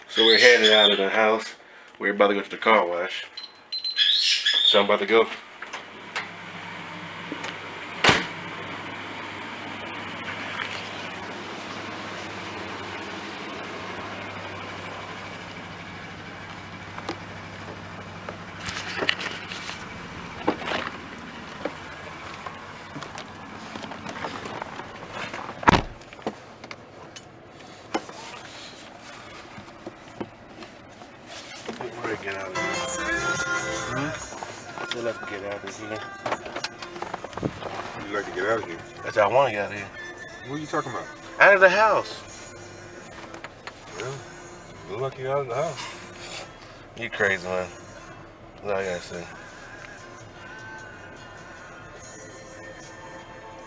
So we're heading out of the house. We're about to go to the car wash. So I'm about to go. We're gonna get out of here. So let's get out of here. You'd like to get out of here? That's how I want to get out of here. What are you talking about? Out of the house. Well, look like you're out of the house. You crazy, man. That's all I gotta say.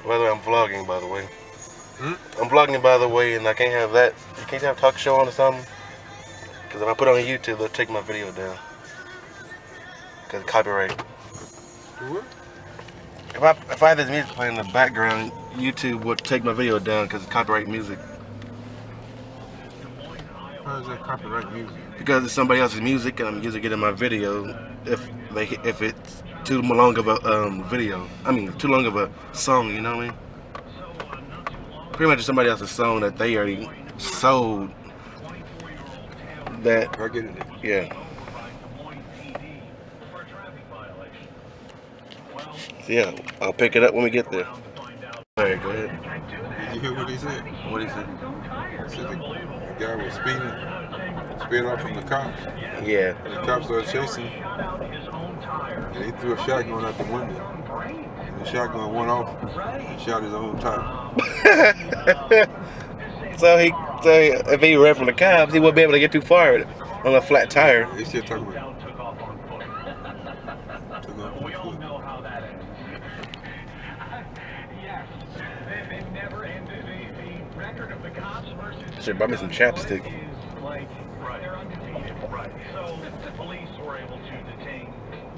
By the way, I'm vlogging, by the way. I'm vlogging, by the way, and I can't have that. You can't have a talk show on or something. Because if I put it on YouTube, they'll take my video down. Because copyright. What? If I had this music playing in the background, YouTube would take my video down because it's copyright music. How is that copyright music? Because it's somebody else's music and I'm using it in my video. If it's too long of a video, too long of a song, you know what I mean? Pretty much it's somebody else's song that they already sold. That I get it. Yeah. So yeah, I'll pick it up when we get there. Alright, go ahead. Did you hear what he said? What did he say? He said the guy was speeding off from the cops. Yeah. And the cops started chasing him. And he threw a shotgun out the window. And the shotgun went off and shot his own tire. So if he ran from the cops, he wouldn't be able to get too far on a flat tire. He's still talking about it. Should buy me some chapstick.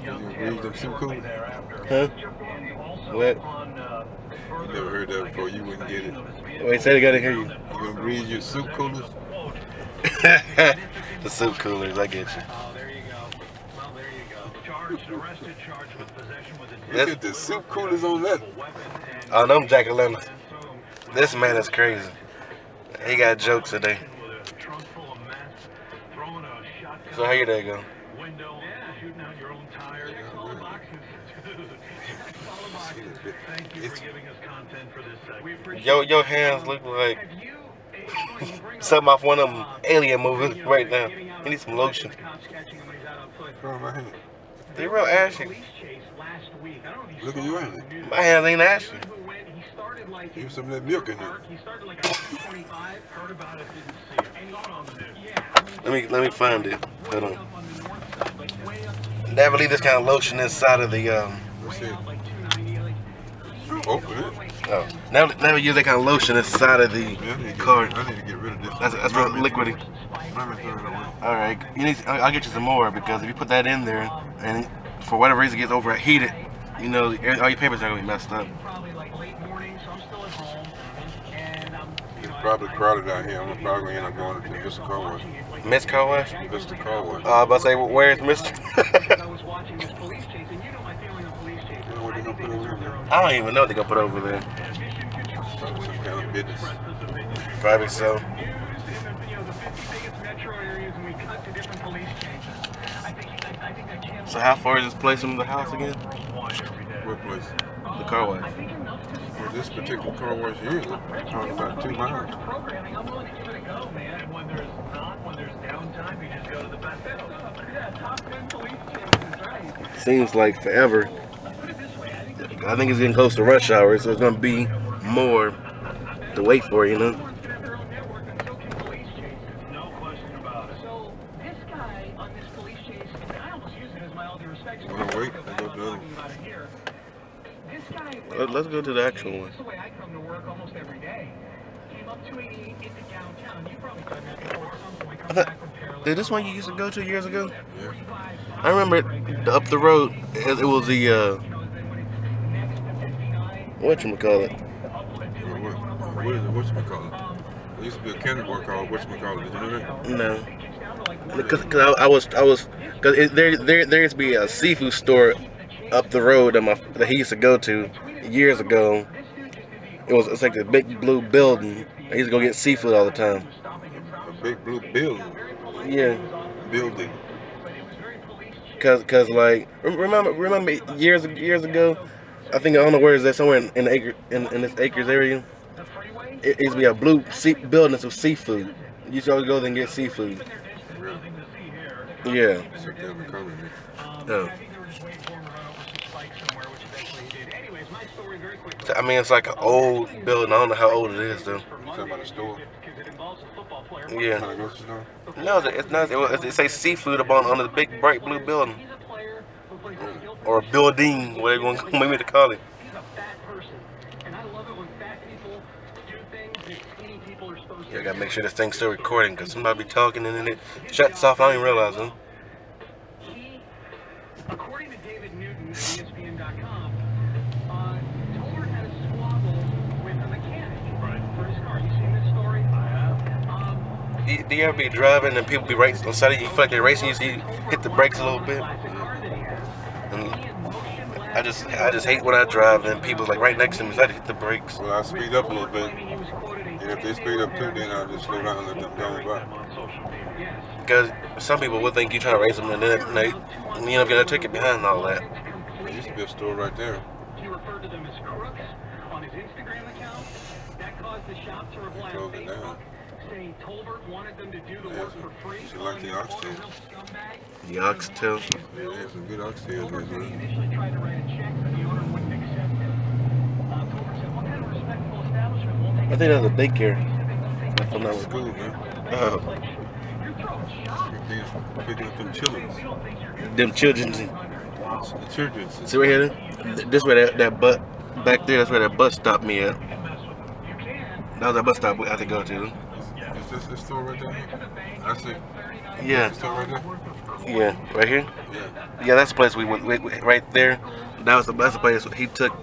You breathe them soup coolers? Huh? What? You never heard that before, you wouldn't get it. Wait, say it again, I hear you. You gonna breathe your soup coolers? The soup coolers, I get you. Look at the soup coolers on that. Oh, them Jack Atlantis. This man is crazy. He got jokes today. So how your day go? Your hands look like something off one of them alien movies right now. You need some lotion. They're real ashy. Look at your hands. My hands ain't ashy. Give some of that milk in there. Let me find it. Hold on. Never leave this kind of lotion inside of the What's it? Open it. Oh, never use that kind of lotion inside of the car. I need to get rid of this. That's real liquidy. All right, I'll get you some more because if you put that in there and for whatever reason it gets overheated, you know, all your papers are gonna be messed up. It's probably crowded out here. I'm probably gonna end up going to Mr. Car Wash. Miss Car Wash? Mr. Car Wash. I was about to say, well, where's Mr.? I don't even know what they're gonna put over there. Some kind of business. Probably so. So how far is this place from the house again? What place? The car wash. Well, this particular car wash here is probably about 2 miles. Seems like forever. I think it's getting close to rush hour, so it's gonna be more to wait for, you know. Wanna wait? Let's go to the other. Let's go to the actual one. Did this one you used to go to years ago? Yeah. I remember up the road. It was the whatchamacallit. What is it? Whatchamacallit? There used to be a candy bar called whatchamacallit. Did you know that? No. Because because there used to be a seafood store up the road that he used to go to years ago. It's like the big blue building. I used to go get seafood all the time. A big blue building. Yeah, Building. cause like remember years ago. I think I don't know where is that somewhere in the in this acres area. It used to be a blue building with seafood. You used to always go there and get seafood. Really? Yeah. Except they haven't come in here. Oh. I mean, it's like an old building. I don't know how old it is though. You talking about a store? Yeah. Kind of grocery store? No, it's not. It says seafood up on the big bright blue building, or building, whatever you want maybe to call it. Yeah, I gotta make sure this thing's still recording because somebody be talking and then it shuts off. I don't even realize them. According to David Newton of ESPN.com, Toller had a squabble with a mechanic for his car. You seen this story? I have. Do you ever be driving and people be racing on side of you? You feel like they're racing you, so you hit the brakes a little bit? And I just hate when I drive and people like right next to me, so I hit the brakes. Well, I speed up a little bit. And if they speed up too, then I'll just slow down and let them go by. Because some people would think you're trying to race them and then they end up getting a ticket behind all that. There used to be a store right there. He referred to them as crooks on his Instagram account. That caused the shop to reply on Facebook, saying Tolbert wanted them to do the work for free. You should like the oxtail. The oxtail? Yeah, they have some good oxtails right there. He initially tried to write a check, but the owner wouldn't accept it. Tolbert said, what kind of respectable establishment will take I think that's a daycare. If I'm not It's school, man. Oh. Picking up them children. Them children. The children. See right here? This where that butt back there. That's where that bus stopped me at. That was that bus stop we had to go to. Is this the store right there? I see. Yeah. The store right there? Yeah. Right here. Yeah. Yeah, that's the place we went. Right there. That's the place he took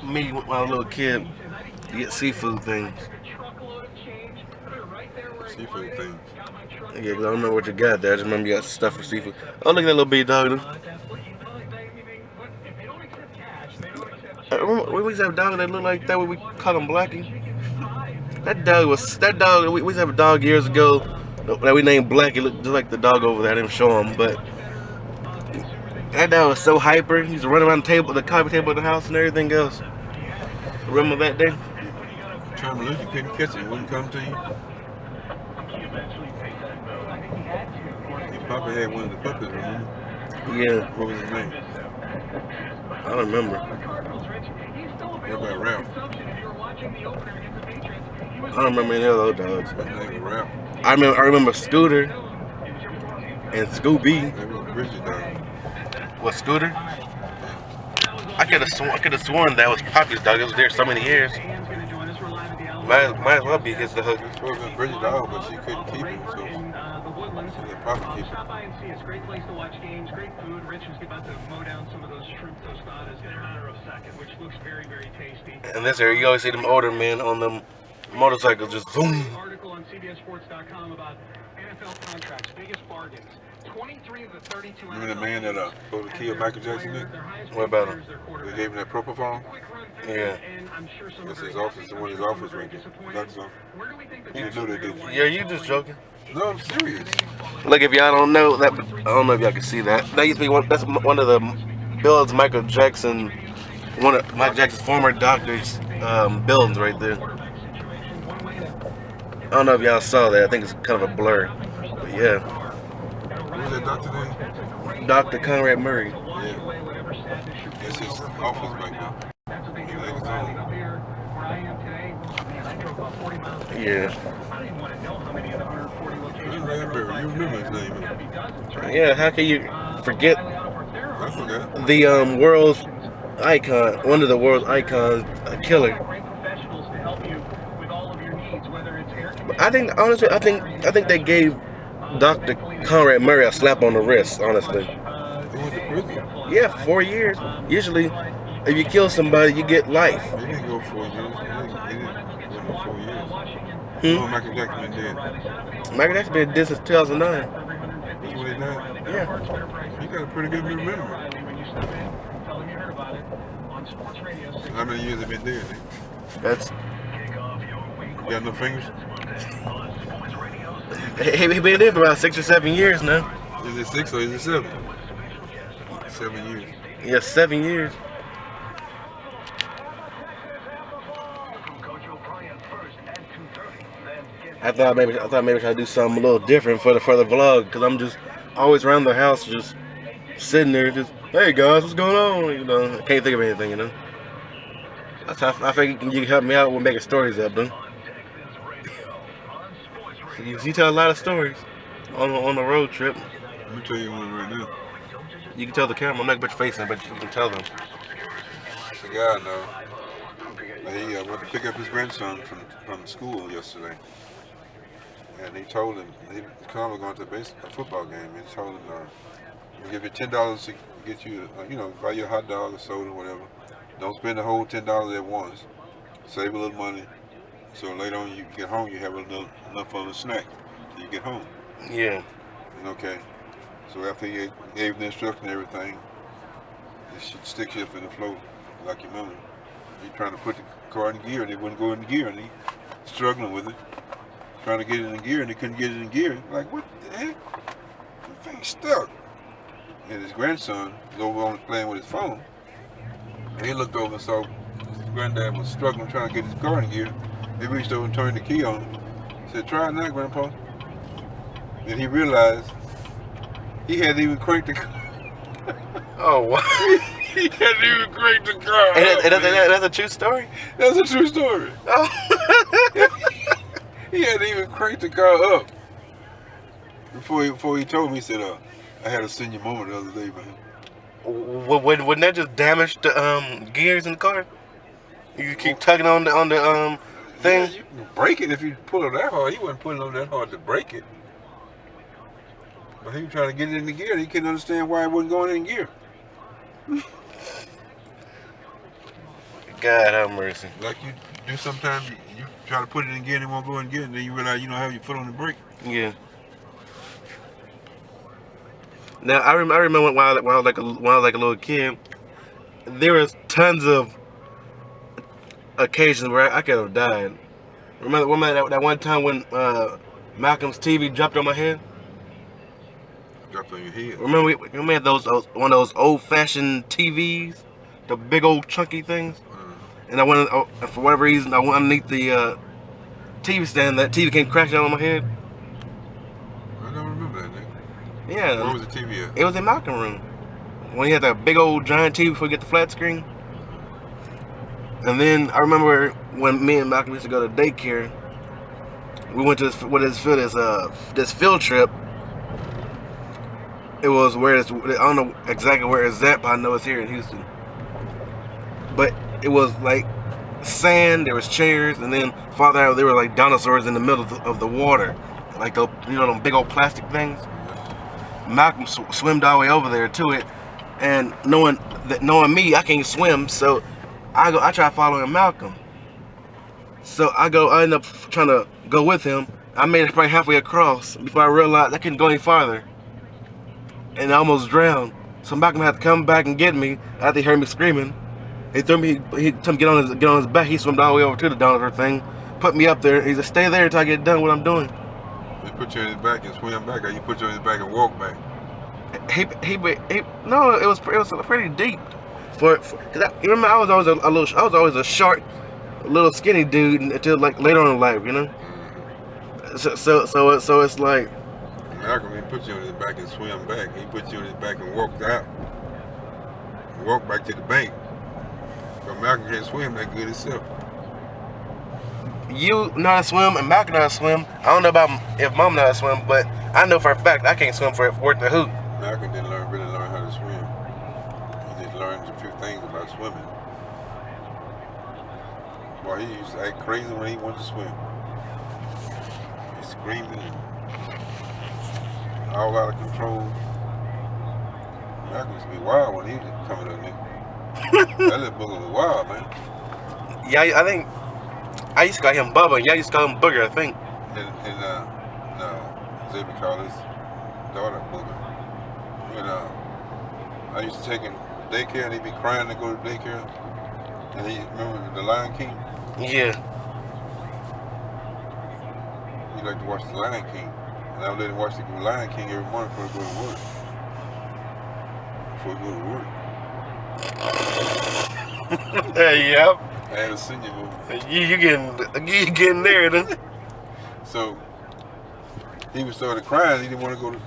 me when I was a little kid to get seafood things. Seafood things. Yeah, 'cause I don't remember what you got there. I just remember you got stuff for seafood. Oh, look at that little bitty dog. We used to have a dog that looked like that. We call him Blackie. That dog. We used to have a dog years ago that we named Blackie. Looked just like the dog over there. I didn't show him, but that dog was so hyper. He used to run around the coffee table of the house and everything else. Remember that day? Trying to look, you couldn't catch it. It wouldn't come to you. He probably had one of the puppies, remember? Yeah. What was his name? I don't remember. What about Ralph? I don't remember any of those dogs. His name was Ralph. I remember Scooter and Scooby. That was Bridget dog. What, Scooter? I could have sworn that was Poppy's dog. It was there so many years. Might as well be against the hook. It was supposed to be Bridget dog, but she couldn't keep him, so she let Poppy keep him. Stop by and see us. Great place to watch games, great food. Rich is about to mow down some of those shrimp tostadas in honor of second, which looks very, very tasty. In this area, you always see them older men on them motorcycles just zoom. Article on CBSSports.com about NFL contracts, biggest bargains. 23 of the 32. Remember the man that supposed to kill Michael Jackson, Nick? What about him? They gave him that propofol? Yeah. That's his office, one of his office right there. Doctor's office. You know they did. Yeah, you just joking. No, I'm serious. Look, if y'all don't know that, I don't know if y'all can see that. That used to be that's one of the buildings one of Michael Jackson's former doctor's buildings right there. I don't know if y'all saw that. I think it's kind of a blur. But yeah. What was that doctor name? Dr. Conrad Murray. Yeah. That's his office back there. He had his own. Yeah. You remember his name? Yeah, how can you forget I forgot. the world's icon, one of the world's icons, a killer. I think honestly, I think they gave Dr. Conrad Murray a slap on the wrist. Honestly. He went to prison. Yeah, 4 years. Usually, if you kill somebody, you get life. He didn't go 4 years. He didn't go 4 years. Hmm? Oh, Michael Jackson been dead. Michael Jackson been dead since 2009. 79? Yeah. You got a pretty good memory. So how many years have you been doing it? That's. You got no fingers? He been there for about 6 or 7 years now. Is it 6 or is it 7? 7 years. Yeah, 7 years. I thought maybe I should do something a little different for the vlog, because I'm just always around the house, just sitting there, just, hey guys, what's going on? You know, I can't think of anything, you know. That's how I think you can help me out with making stories up, dude. You tell a lot of stories on a road trip. Let me tell you one right now. You can tell the camera. I'm not gonna put your face in, but you can tell them. The guy I know, he went to pick up his grandson from school yesterday, and he told him he was going to a football game. And he told him, "We'll give you $10 to get you, buy you a hot dog or soda or whatever. Don't spend the whole $10 at once. Save a little money, so later on you get home, you have enough of a snack till you get home." Yeah. And okay. So after he gave the instruction and everything, he stick shift in the floor like your mama. He trying to put the car in gear and it wouldn't go in gear, and he struggling with it, trying to get it in gear, and he couldn't get it in gear. Like, what the heck? The thing's stuck. And his grandson was over on playing with his phone. And he looked over and saw his granddad was struggling trying to get his car in gear. He reached over and turned the key on him. Said, "Try it now, Grandpa." And he realized he hadn't even cranked the car. Oh, wow. He hadn't even cranked the car. That's a true story? That's a true story. Oh. He hadn't even cranked the car up. Before he told me, he said, "I had a senior moment the other day, man." Wouldn't that just damage the gears in the car? You keep tugging on the thing? Yeah, you can break it if you pull it that hard. He wasn't pulling on that hard to break it. But he was trying to get it in the gear, and he couldn't understand why it wasn't going in gear. God have mercy. Like you do sometimes, you try to put it in gear and it won't go in gear, and then you realize you don't have your foot on the brake. Yeah. Now I remember when I was like a little kid, there was tons of occasions where I could have died. Remember that one time when Malcolm's TV dropped on my head? Dropped on your head. Remember we had one of those old-fashioned TVs, the big old chunky things, and I went for whatever reason I went underneath the TV stand. That TV came crashing down on my head. I don't remember that, nigga. Yeah. Where was the TV at? It was in Malcolm's room when he had that big old giant TV before you get the flat screen. And then I remember when me and Malcolm used to go to daycare. We went to this field trip. It was I don't know exactly where it's at, but I know it's here in Houston. But it was like sand, there was chairs, and then farther out there were like dinosaurs in the middle of the water, like those, them big old plastic things. Malcolm swam all the way over there to it, and knowing me, I can't swim, so I try following Malcolm. So I end up trying to go with him. I made it probably halfway across before I realized I couldn't go any farther, and I almost drowned. So Malcolm had to come back and get me after he heard me screaming. He told me to get on his back. He swam all the way over to the dinosaur thing, put me up there. He said, "Stay there until I get done what I'm doing." He put you on his back and swim back, or you put you on his back and walk back? No, it was pretty deep. Cause you remember I was always a short, little skinny dude until like later on in life, you know. Mm-hmm. So it's like. Malcolm, he put you on his back and swim back. He put you on his back and walked out. Walked back to the bank. But Malcolm can't swim that good himself. You know how to swim and Malcolm know how to swim. I don't know about if Mom know how to swim, but I know for a fact I can't swim for worth the hoot. Malcolm didn't really learn how to swim. He just learned a few things about swimming. Boy, he used to act crazy when he wanted to swim. He screamed and all out of control. Malcolm used to be wild when he was coming up there. That little booger was wild, man. Yeah, I think I used to call him Bubba. Yeah, I used to call him Booger, I think. And Xavier called us daughter, Boogie. And I used to take him to daycare, and he'd be crying to go to daycare. And he remember the Lion King. Yeah. He liked to watch the Lion King, and I would let him watch the Lion King every morning before he go to work. Before he go to work. Yep. I had a senior movie. You getting there then? So he was started crying. He didn't want to go to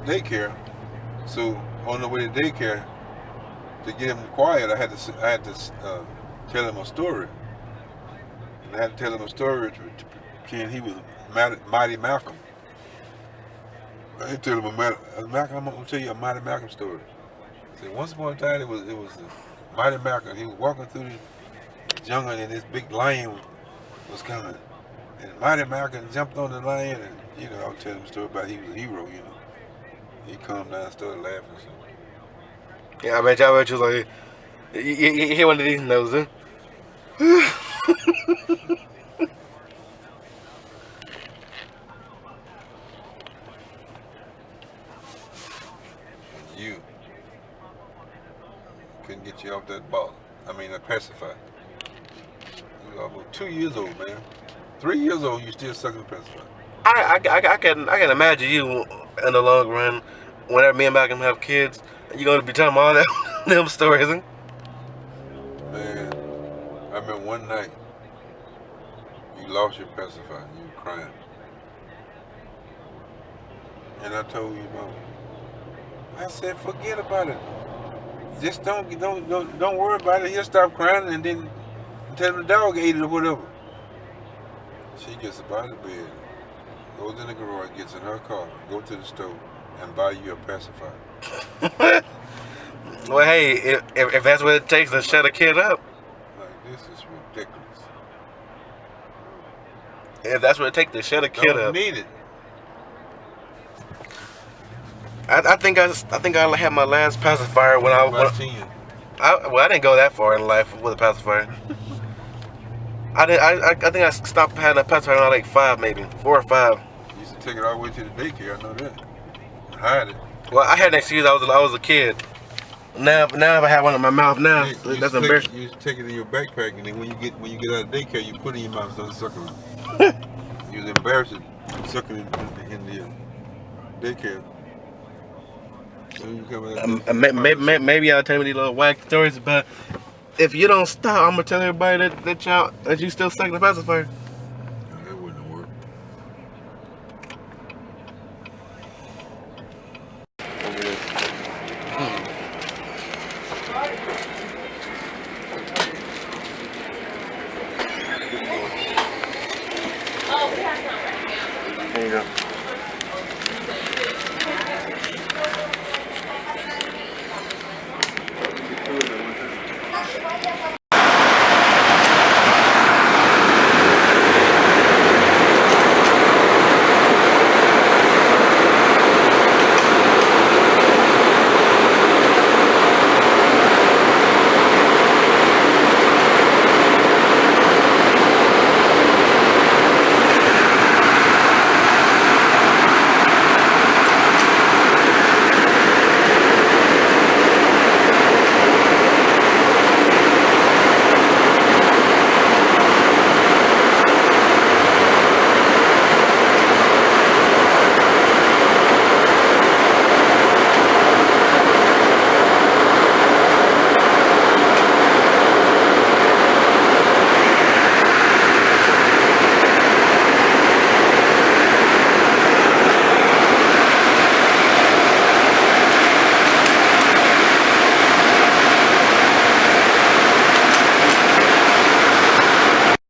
daycare. So on the way to daycare, to get him quiet, I had to tell him a story. And I had to tell him a story to pretend he was Mighty Malcolm. I had to tell him I'm gonna tell you a Mighty Malcolm story. So once upon a time, it was Mighty Malcolm. He was walking through the jungle, and this big lion was coming. And Mighty Malcolm jumped on the lion, and I was telling him a story about he was a hero. He calmed down, and started laughing. So. Yeah, I bet you was like, you hear one of these notes, huh? And you couldn't get you off that ball. I mean, a pacifier. You almost 2 years old, man. 3 years old, you still sucking the pacifier. I can imagine you in the long run, whenever me and Malcolm have kids, you're gonna be telling them all that them stories, huh? Man, I remember one night you lost your pacifier and you were crying. And I told you, Mama, I said, forget about it. Just don't worry about it. He'll stop crying, and then tell him the dog ate it or whatever. She gets up out of bed, goes in the garage, gets in her car, go to the store, and buy you a pacifier. Well, hey, if that's what it takes to shut a kid up. Like, this is ridiculous. If that's what it takes to shut a kid up. Don't need it. I think I had my last pacifier when I About 10. I didn't go that far in life with a pacifier. I think I stopped having a pacifier when I was like 5, maybe 4 or 5. You used to take it all the way to the daycare. I know that. Hide it. Well, I had an excuse. I was a kid. Now if I have one in my mouth now, that's embarrassing. You used to take it in your backpack, and then when you get out of daycare, you put it in your mouth and start sucking it. You was embarrassed sucking it in the daycare. So you maybe I'll tell you these little whack stories, but if you don't stop, I'm gonna tell everybody that you still sucking the pacifier. No, that wouldn't work. Look at this. Oh, we have some right now. There you go.